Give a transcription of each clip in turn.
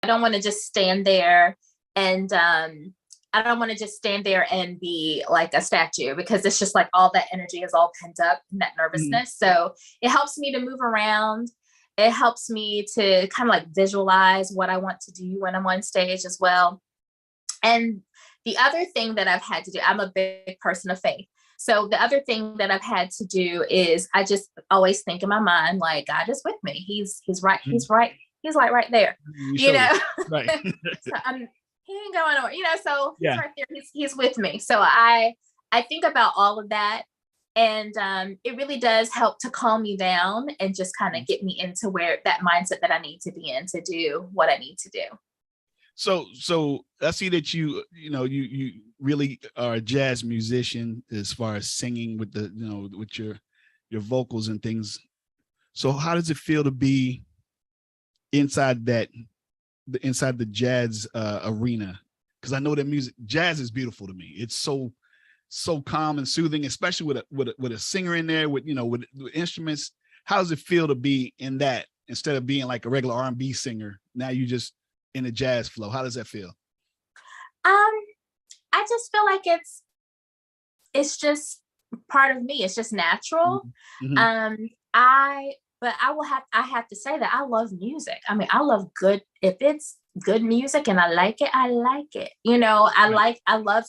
don't want to just stand there and I don't want to just stand there and be like a statue, because it's just like all that energy is all pent up in that nervousness. So it helps me to move around. It helps me to kind of like visualize what I want to do when I'm on stage as well. And the other thing that I've had to do, I'm a big person of faith. So the other thing that I've had to do is I just always think in my mind, like, God is with me. He's right. He's right. He's like right there, you know, right. So he ain't going nowhere, you know, so he's Yeah. right there. He's with me. So I think about all of that. And it really does help to calm me down and just kind of get me into where that mindset that I need to be in to do what I need to do. So I see that you really are a jazz musician as far as singing with the, with your vocals and things. So how does it feel to be inside the jazz arena? Because I know that jazz is beautiful to me. It's so calm and soothing, especially with a singer in there with instruments. How does it feel to be in that instead of being like a regular R&B singer? Now you just in a jazz flow. How does that feel? I just feel like it's just part of me. It's just natural. I have to say that I love music. I mean, I love if it's good music and I like it, I like it. I love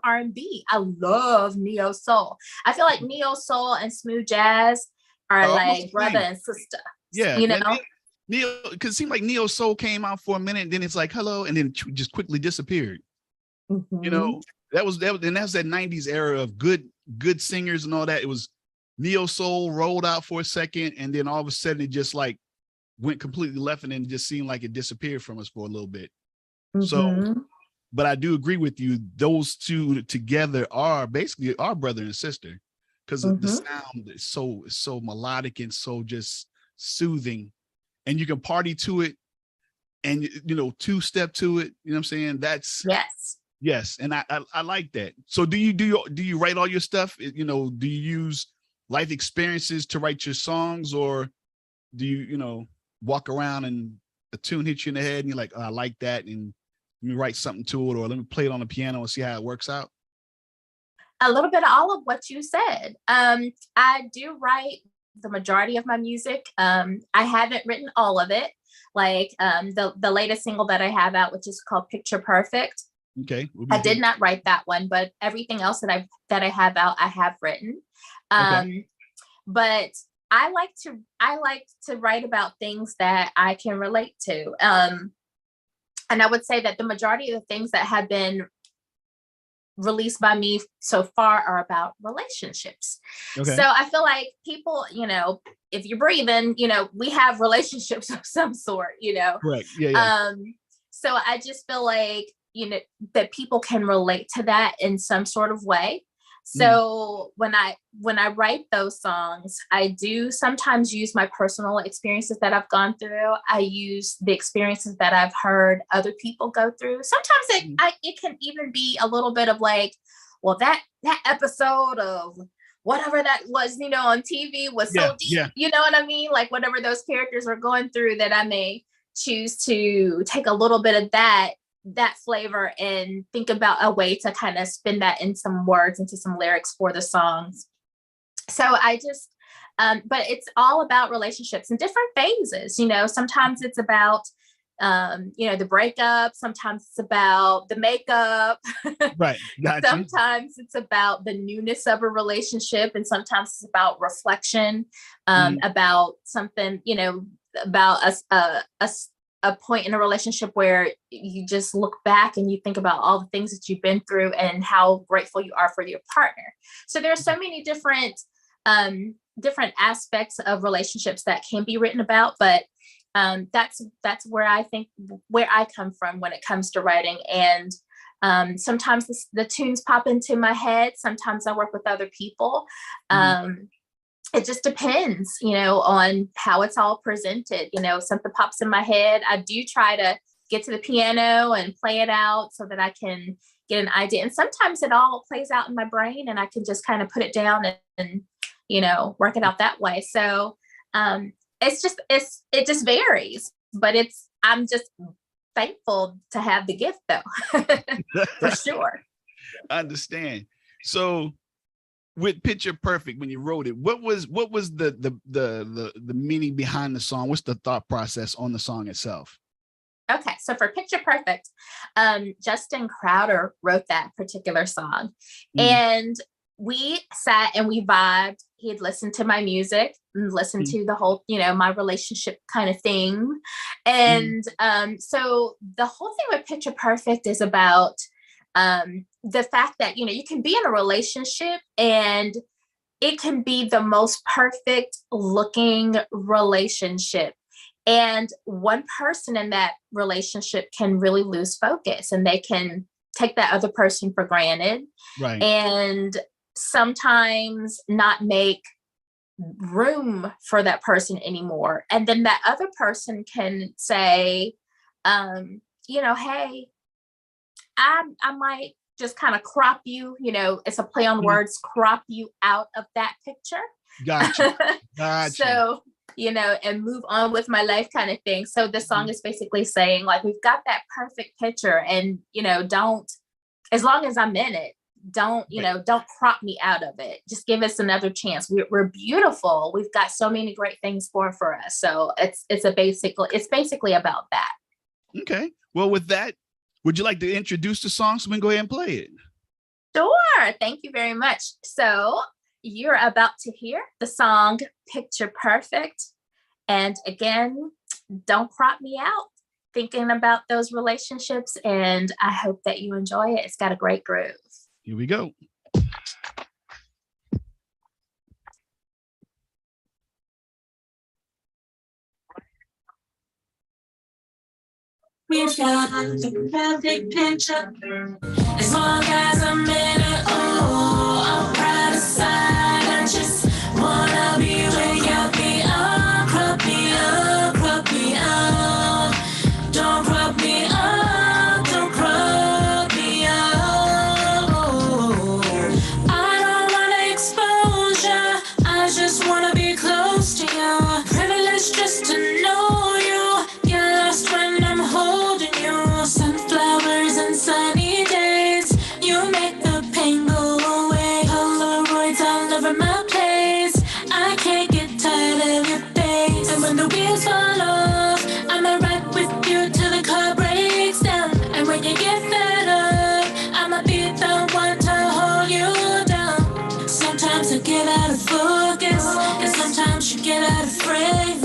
R&B. I love neo soul. I feel like neo soul and smooth jazz are like brother and sister. Yeah. Neo, because it seemed like neo soul came out for a minute, and then it's like hello, and then just quickly disappeared. That was that 90s era of good singers and all that. It was neo soul rolled out for a second, and then all of a sudden it just like went completely left, and then it just seemed like it disappeared from us for a little bit. So, but I do agree with you. Those two together are basically our brother and sister, because the sound is so melodic and so just soothing, and you can party to it, and two-step to it. You know what I'm saying? That's yes, and I like that. So do you write all your stuff? Do you use life experiences to write your songs, or do you walk around and a tune hits you in the head and you're like, oh, I like that, and let me write something to it, or let me play it on the piano and see how it works out? A little bit of all of what you said. I do write the majority of my music. I haven't written all of it. Like the latest single that I have out, which is called Picture Perfect. Okay. I did not write that one, but everything else that I have out, I have written. But I like to write about things that I can relate to. And I would say that the majority of the things that have been released by me so far are about relationships. So I feel like people, if you're breathing, we have relationships of some sort, Correct. Yeah. So I just feel like, that people can relate to that in some sort of way. So when I write those songs, I do sometimes use my personal experiences that I've gone through. I use the experiences that I've heard other people go through. Sometimes it can even be a little bit of like, well, that episode of whatever that was, on TV was so deep. Yeah. You know what I mean? Like whatever those characters are going through, that I may choose to take a little bit of that flavor and think about a way to kind of spin that in some words, into some lyrics for the songs. So I just, but it's all about relationships in different phases. Sometimes it's about, the breakup. Sometimes it's about the makeup. Right. Gotcha. Sometimes it's about the newness of a relationship. And sometimes it's about reflection, about something, about a point in a relationship where you just look back and you think about all the things that you've been through and how grateful you are for your partner. So there are so many different aspects of relationships that can be written about, but that's where I come from when it comes to writing. And sometimes the tunes pop into my head. Sometimes I work with other people. It just depends, on how it's all presented. Something pops in my head. I do try to get to the piano and play it out so that I can get an idea. And sometimes it all plays out in my brain and I can just kind of put it down and work it out that way. So it just varies, but I'm just thankful to have the gift though, for sure. I understand. So with Picture Perfect, when you wrote it, what was the meaning behind the song? What's the thought process on the song itself? Okay, so for Picture Perfect, Justin Crowder wrote that particular song. And we sat and we vibed. He had listened to my music and listened to the whole, my relationship kind of thing. And so the whole thing with Picture Perfect is about the fact that, you can be in a relationship and it can be the most perfect looking relationship. And one person in that relationship can really lose focus and they can take that other person for granted. Right. And sometimes not make room for that person anymore. And then that other person can say, hey, I might just kind of crop you, it's a play on words, crop you out of that picture. Gotcha. So, and move on with my life kind of thing. So the song is basically saying like, we've got that perfect picture and, don't, as long as I'm in it, don't crop me out of it. Just give us another chance. We're beautiful. We've got so many great things for us. So it's basically about that. Okay. Well, with that, would you like to introduce the song so we can go ahead and play it? Sure. Thank you very much. So you're about to hear the song Picture Perfect. And again, don't crop me out. Thinking about those relationships, and I hope that you enjoy it. It's got a great groove. Here we go. We've got the perfect picture. As long as I'm in it, I'm proud aside. I just wanna be where you'll be. Crop me up, crop me up. Don't crop me up, don't crop me up. I don't want exposure, I just wanna be close to you. Privileged just to know you. You're lost when I'm holding you. Sunflowers and sunny days, you make the pain go away. Polaroids all over my place, I can't get tired of your face. And when the wheels fall off, I'ma ride with you till the car breaks down. And when you get fed up, I'ma be the one to hold you down. Sometimes I get out of focus, and sometimes you get out of frame.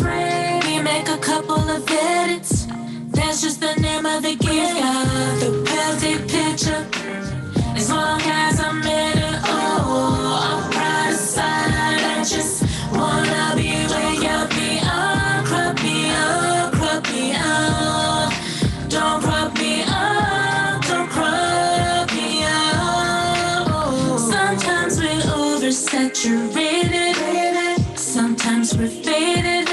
We make a couple of edits, that's just the name of the game. Got the perfect picture. As long as I'm in it, I'm proud aside. I just wanna be where you'll be. Crop me up, crop me up. Don't crop me up, don't crop me up. Sometimes we're oversaturated, sometimes we're faded,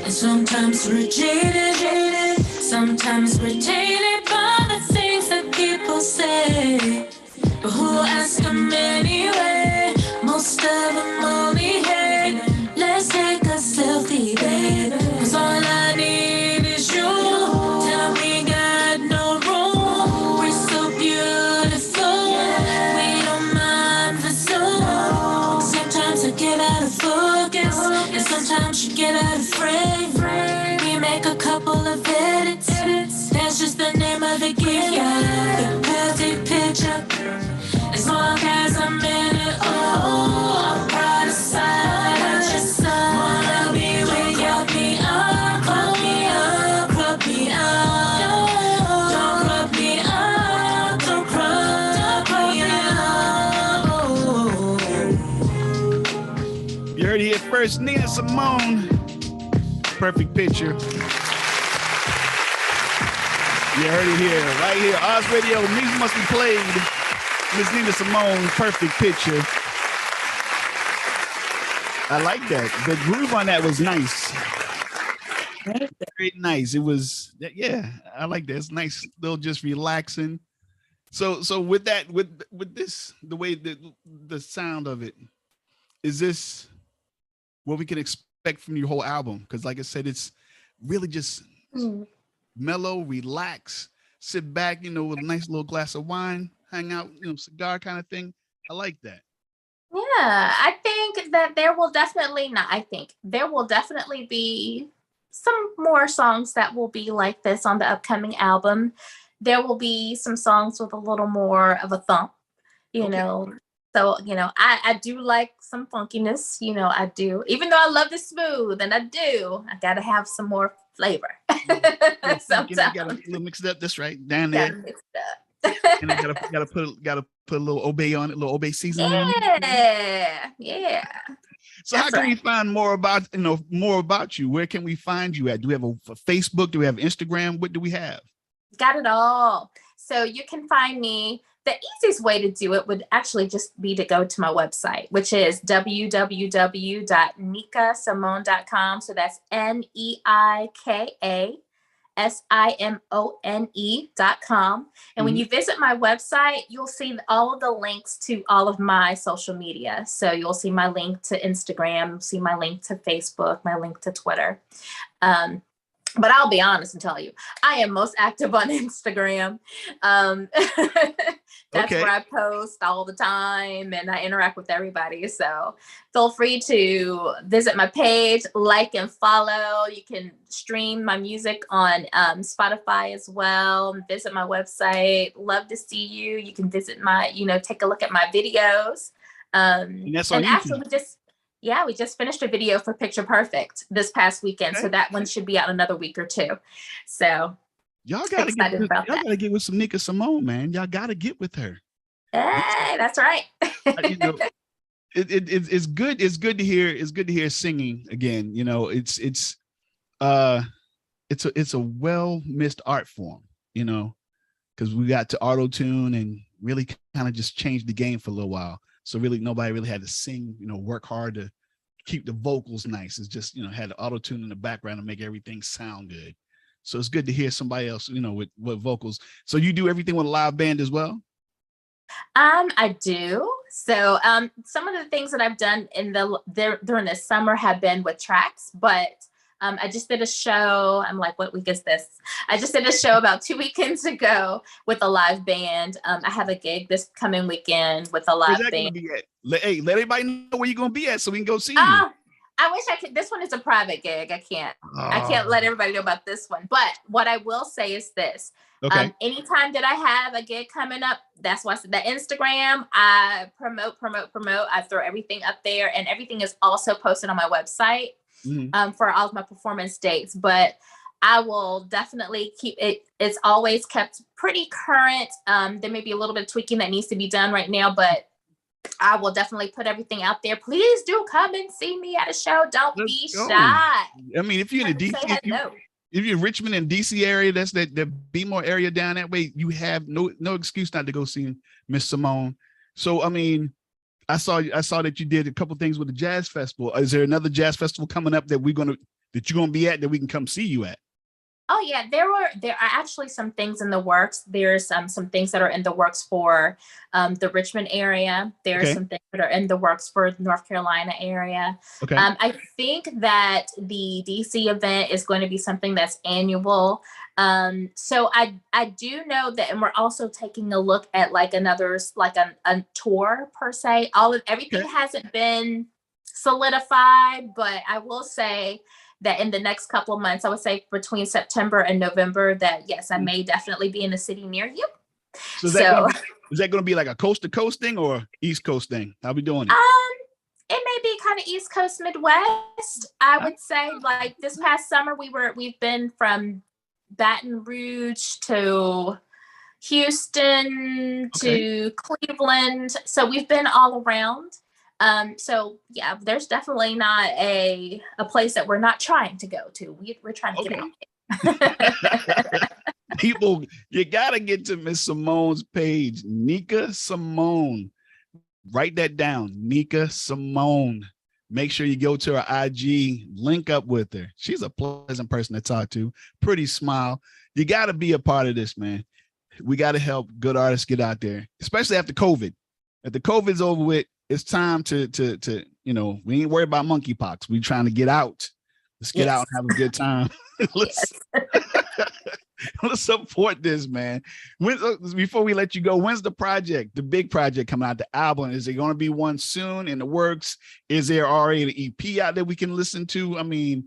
and sometimes we're jaded. Sometimes we're tainted by the things that people say, but who ask them anyway? Most of them only hate. Let's take a selfie, baby, 'cause all I need is you. Tell me got no room. We're so beautiful, we don't mind the zoom. Sometimes I get out of focus, and sometimes you get out of frame. We make a couple of edits, that's just the name of the game. Yeah, the perfect picture. As long as I'm in it, I'm proud aside. I just wanna be where you'll be. Crop me up, crop me up. Don't crop me up, don't crop me up. You heard it here first, Nina Simone. Perfect Picture. You heard it here, right here. Oz Radio, music must be played. Miss Nina Simone, Perfect Picture. I like that. The groove on that was nice. Very nice. It was, yeah, I like that. It's nice, little just relaxing. So with that, with this, the way the sound of it, is this what we can expect from your whole album? Because like I said, it's really just mellow, relax, sit back, with a nice little glass of wine, hang out, cigar kind of thing. I like that. Yeah, I think that there will definitely not. I think there will definitely be some more songs that will be like this on the upcoming album. There will be some songs with a little more of a thump, you Okay. know. So, I do like some funkiness, I do. Even though I love the smooth and I gotta have some more flavor. You gotta Sometimes. mix it up. That's right. Down there. Gotta mix it up. And I gotta put a little obey on it, a little obey seasoning on Yeah, yeah. So how can we find more about you? Where can we find you at? Do we have a Facebook? Do we have Instagram? What do we have? Got it all. So you can find me. The easiest way to do it would actually just be to go to my website, which is www.nikasimone.com. So that's NEIKASIMONE.com. And when you visit my website, you'll see all of the links to all of my social media. So you'll see my link to Instagram, see my link to Facebook, my link to Twitter. But I'll be honest and tell you, I am most active on Instagram. That's where I post all the time and I interact with everybody. So feel free to visit my page, like and follow. You can stream my music on Spotify as well. Visit my website. Love to see you. You can visit my, take a look at my videos. And that's on YouTube. Actually, we just finished a video for Picture Perfect this past weekend. Okay. So that one should be out another week or two. So y'all gotta get with some Nika Simone, man. Y'all gotta get with her. Hey, that's right. It's good. It's good to hear. It's good to hear singing again. It's a well missed art form. Because we got to auto tune and really kind of just changed the game for a little while. So really, nobody really had to sing, work hard to keep the vocals nice. It's just, had the auto tune in the background to make everything sound good. So it's good to hear somebody else, with vocals. So you do everything with a live band as well? I do. So some of the things that I've done during the summer have been with tracks, but I just did a show. I'm like, what week is this? I just did a show about 2 weekends ago with a live band. I have a gig this coming weekend with a live band. Let everybody know where you're going to be at so we can go see you. I wish I could. This one is a private gig. I can't let everybody know about this one. But what I will say is this. Okay. Anytime that I have a gig coming up, that's why I said that Instagram, I promote. I throw everything up there, and everything is also posted on my website. For all of my performance dates, but I will definitely keep it. It's always kept pretty current. There may be a little bit of tweaking that needs to be done right now, but I will definitely put everything out there. Please do come and see me at a show. Don't be shy. I mean, if you're in the DC, if you're in Richmond and DC area, that's the Bmore area down that way, you have no excuse not to go see Miss Simone. So, I mean, I saw that you did a couple things with the jazz festival. Is there another jazz festival coming up that you're gonna be at that we can come see you at? Oh yeah, there are actually some things in the works. There's some things that are in the works for the Richmond area. There's some things that are in the works for the North Carolina area. Okay. I think that the DC event is going to be something that's annual. So I do know that, and we're also taking a look at like a tour per se. Everything hasn't been solidified, but I will say that in the next couple of months, I would say between September and November, that yes, I may definitely be in a city near you. So is that going to be like a coast to coast thing or East Coast thing? How we doing it? It may be kind of East Coast, Midwest. I would say like this past summer, we've been from Baton Rouge to Houston to Cleveland. So we've been all around. So yeah, there's definitely not a place that we're not trying to go to. We're trying to get out there. People, you gotta get to Miss Simone's page, Nika Simone. Write that down, Nika Simone. Make sure you go to her IG, link up with her. She's a pleasant person to talk to, pretty smile. You gotta be a part of this, man. We gotta help good artists get out there, especially after COVID. After COVID's over with, it's time to we ain't worried about monkeypox. We trying to get out. Let's get out and have a good time. Let's support this, man. Before we let you go, when's the project, the big project coming out, the album? Is there going to be one soon in the works? Is there already an EP out that we can listen to? I mean,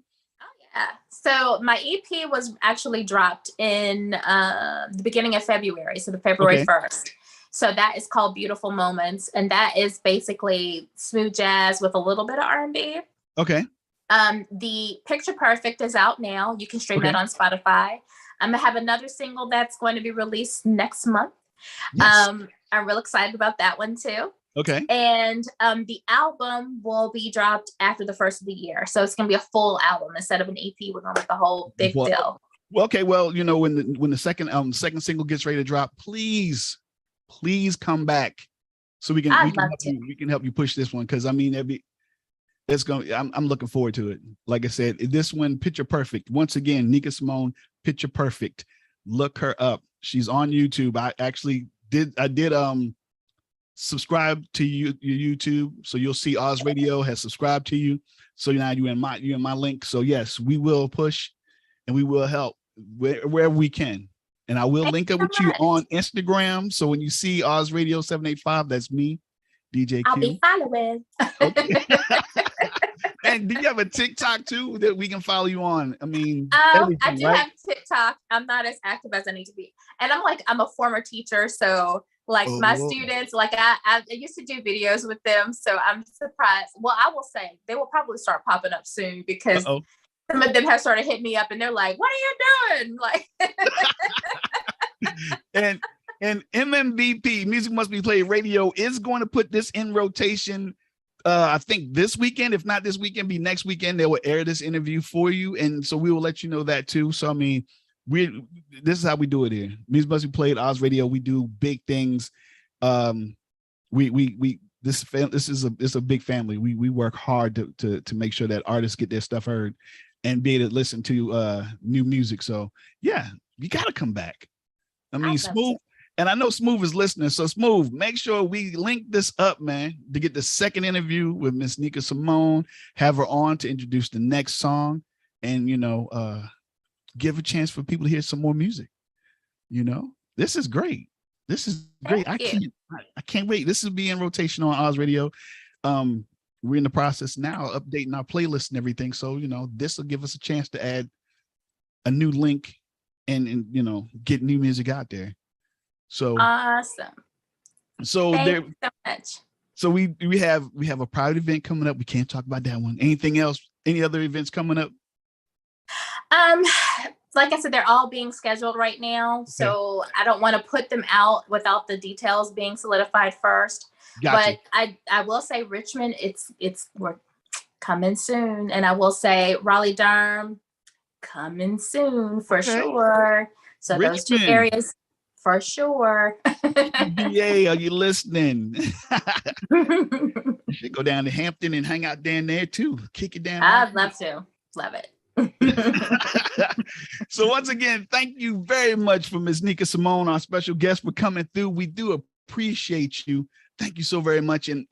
yeah. So my EP was actually dropped in the beginning of February, so the February 1st. So that is called Beautiful Moments, and that is basically smooth jazz with a little bit of R&B. Okay. The Picture Perfect is out now. You can stream that on Spotify. I'm gonna have another single that's going to be released next month. Yes. I'm real excited about that one too. Okay. And the album will be dropped after the first of the year. So it's gonna be a full album instead of an EP. We're gonna make a whole big deal. Well, okay. Well, you know, when the second single gets ready to drop, please come back so we can help you push this one. Cause I mean, I'm looking forward to it. Like I said, this one, Picture Perfect. Once again, Nika Simone, Picture Perfect. Look her up. She's on YouTube. I did subscribe to your YouTube, so you'll see Oz Radio has subscribed to you. So now you're in my link. So yes, we will push and we will help wherever we can. And I will link up with you on Instagram. So when you see Oz Radio 785, that's me, DeeJay Que. I'll be following. Okay. And do you have a TikTok too that we can follow you on? I mean, I do have TikTok. I'm not as active as I need to be. And I'm a former teacher. So like my students, like I used to do videos with them. So I'm surprised. Well, I will say they will probably start popping up soon because some of them have started hitting me up and they're like, what are you doing? Like, and MMBP, Music Must Be Played Radio, is going to put this in rotation. I think this weekend, if not this weekend, be next weekend. They will air this interview for you, and so we will let you know that too. So I mean, this is how we do it here. Music Must Be Played, Oz Radio. We do big things. This is a big family. We work hard to make sure that artists get their stuff heard and be able to listen to new music. So yeah, you got to come back. I mean, Smooth. And I know Smooth is listening. So Smooth, make sure we link this up, man, to get the second interview with Miss Nika Simone, have her on to introduce the next song and, give a chance for people to hear some more music. This is great. This is great. I can't wait. This will be in rotation on Oz Radio. We're in the process now updating our playlist and everything. So, this will give us a chance to add a new link and get new music out there. So awesome. So Thank you so much. So we have a private event coming up. We can't talk about that one. Anything else? Any other events coming up? Like I said, they're all being scheduled right now. Okay. So I don't want to put them out without the details being solidified first. Gotcha. But I will say Richmond, we're coming soon. And I will say Raleigh Durham coming soon for sure. So Richmond. Those two areas. For sure. BA, are you listening? You should go down to Hampton and hang out down there too. Kick it down. I'd love to. Love it. So once again, thank you very much for Ms. Nika Simone, our special guest, for coming through. We do appreciate you. Thank you so very much. And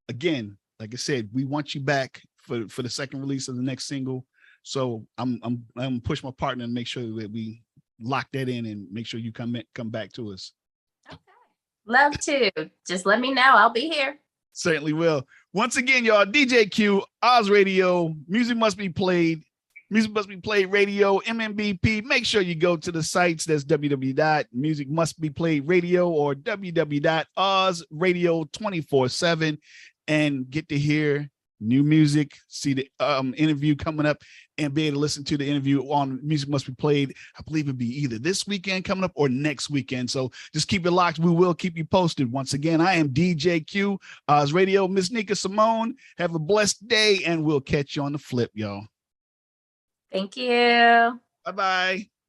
again, like I said, we want you back for the second release of the next single. So I'm push my partner and make sure that we lock that in and make sure you come back to us. Okay. Love to. Just let me know. I'll be here. Certainly will. Once again, y'all, DeeJay Que, Oz Radio, Music Must Be Played, Music Must Be Played Radio, MMBP. Make sure you go to the sites. That's www.musicmustbeplayed.radio or www.ozradio247 and get to hear new music, see the interview coming up, and be able to listen to the interview on Music Must Be Played. I believe it'll be either this weekend coming up or next weekend. So just keep it locked. We will keep you posted. Once again, I am DeeJay Que, Oz Radio, Miss Nika Simone. Have a blessed day, and we'll catch you on the flip, y'all. Thank you. Bye-bye.